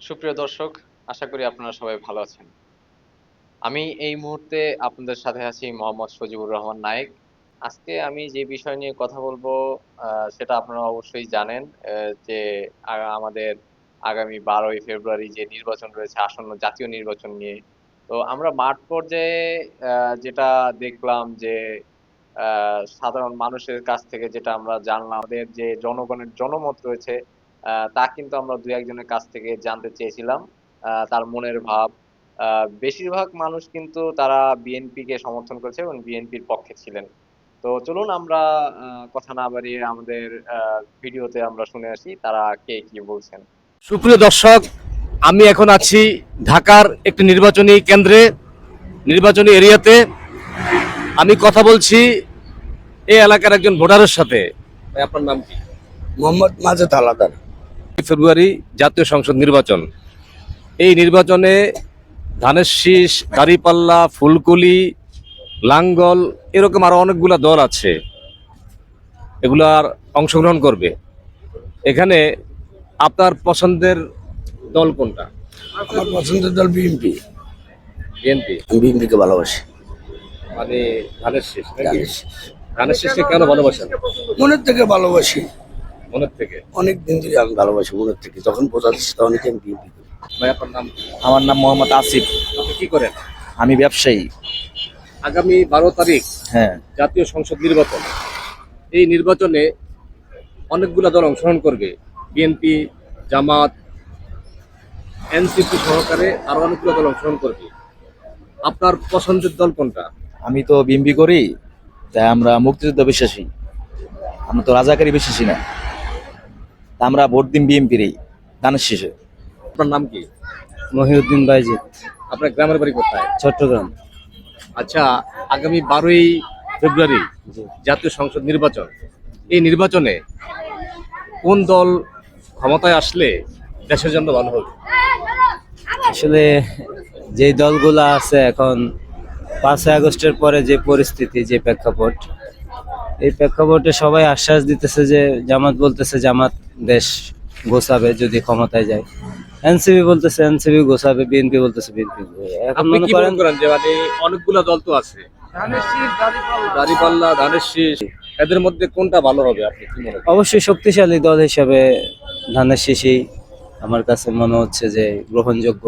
সুপ্রিয় দর্শক, আশা করি আপনারা সবাই ভালো আছেন। আমি এই মুহূর্তে আপনাদের সাথে আছি মোহাম্মদ সজিবুর রহমান নায়েক। আজকে আমি যে বিষয় নিয়ে কথা বলবো সেটা আপনারা অবশ্যই জানেন যে আমাদের আগামী ১২ই ফেব্রুয়ারি যে নির্বাচন রয়েছে আসন্ন জাতীয় নির্বাচন নিয়ে। তো আমরা মাঠ পর্যায়ে যেটা দেখলাম যে সাধারণ মানুষের কাছ থেকে যেটা আমরা জানলাম, আমাদের যে জনগণের জনমত রয়েছে তা কিন্তু আমরা দু একজনের কাছ থেকে জানতে চেয়েছিলাম তার মনের ভাব। বেশিরভাগ মানুষ কিন্তু তারা বিএনপিকে সমর্থন করেছে এবং বিএনপির পক্ষে ছিলেন। তো চলুন আমরা কথা না বাড়িয়ে আমাদের ভিডিওতে আমরা শুনে আসি তারা কে কি বলছেন। সুপ্রিয় দর্শক, আমি এখন আছি ঢাকার একটি নির্বাচনী কেন্দ্রে, নির্বাচনী এরিয়াতে। আমি কথা বলছি এই এলাকার একজন ভোটারের সাথে। ভাই, আপনার নাম কি? মোহাম্মদ মাজেদ হালাদার। ফেব্রুয়ারি জাতীয় সংসদ নির্বাচন। এই নির্বাচনে ধানের শীষ, দাঁড়িপাল্লা, ফুলকলি, লাঙ্গল এরকম আরো অনেকগুলা দল আছে, এগুলার অংশগ্রহণ করবে। এখানে আপনার পছন্দের দল কোনটা? আমার পছন্দের দল বিএনপি। বিএনপি? আমি বিএনপিকে ভালোবাসি। মানে ধানের শীষ নাকি? ধানের শীষকে কেন ভালোবাসেন? মনের থেকে ভালোবাসি, মনের থেকে। অনেক দিন ধরে আমি ভালোবাসি মনের থেকে। যখন বোঝা যাচ্ছে তখন আমি বিএনপি। ভাই, আপনার নাম? আমার নাম মোহাম্মদ আসিফ। আপনি কি করেন? আমি ব্যবসায়ী। আগামী 12 তারিখ হ্যাঁ, জাতীয় সংসদ নির্বাচন। এই নির্বাচনে অনেকগুলা দল অংশগ্রহণ করবে, বিএনপি, জামাত, এনসিপি সহকারে আরো অনেকগুলো দল অংশগ্রহণ করবে। আপনার পছন্দের দল কোনটা? আমি তো বিএমপি করি, তাই আমরা মুক্তিযুদ্ধ বিশ্বাসী। আমরা তো রাজাকারী বিশ্বাসী না, তা আমরা ভোট দিন বিএমপিরই ধানের শীষে। আপনার নাম কি? মহিউদ্দিন বাইজিৎ, আপনার গ্রামের বাড়ি কোথায়? চট্টগ্রাম। আচ্ছা, আগামী 12ই ফেব্রুয়ারি জাতীয় সংসদ নির্বাচন। এই নির্বাচনে কোন দল ক্ষমতায় আসলে দেশের জন্য ভালো হবে? আসলে যে দলগুলা আছে এখন 5ই আগস্টের পরে যে পরিস্থিতি, যে প্রেক্ষাপট, এই প্রেক্ষাপটে সবাই আশ্বাস দিতেছে যে জামাত বলতেছে জামাত দেশ গোছাবে যদি ক্ষমতায় যায়, এনসিপি বলতেছে এনসিপি গোছাবে, বিএনপি বলতেছে বিএনপি। এখন আপনি মনে কি করেন মনে করেন যে মানে অনেকগুলা দল তো আছে, দাঁড়িপাল্লা, ধানের শীষ, এদের মধ্যে কোনটা ভালো হবে আপনি কি মনে করেন? অবশ্যই শক্তিশালী দল হিসাবে ধানের শীষই আমার কাছে মনে হচ্ছে যে গ্রহণযোগ্য।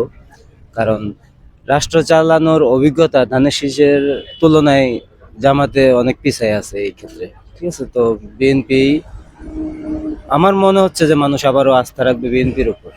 কারণ রাষ্ট্র চালানোর অভিজ্ঞতা ধানের শীষের তুলনায় জামাতে অনেক পিছায় আছে এই ক্ষেত্রে। ঠিক আছে, তো বিএনপি আমার মনে হচ্ছে যে মানুষ আবারও আস্থা রাখবে বিএনপির উপর।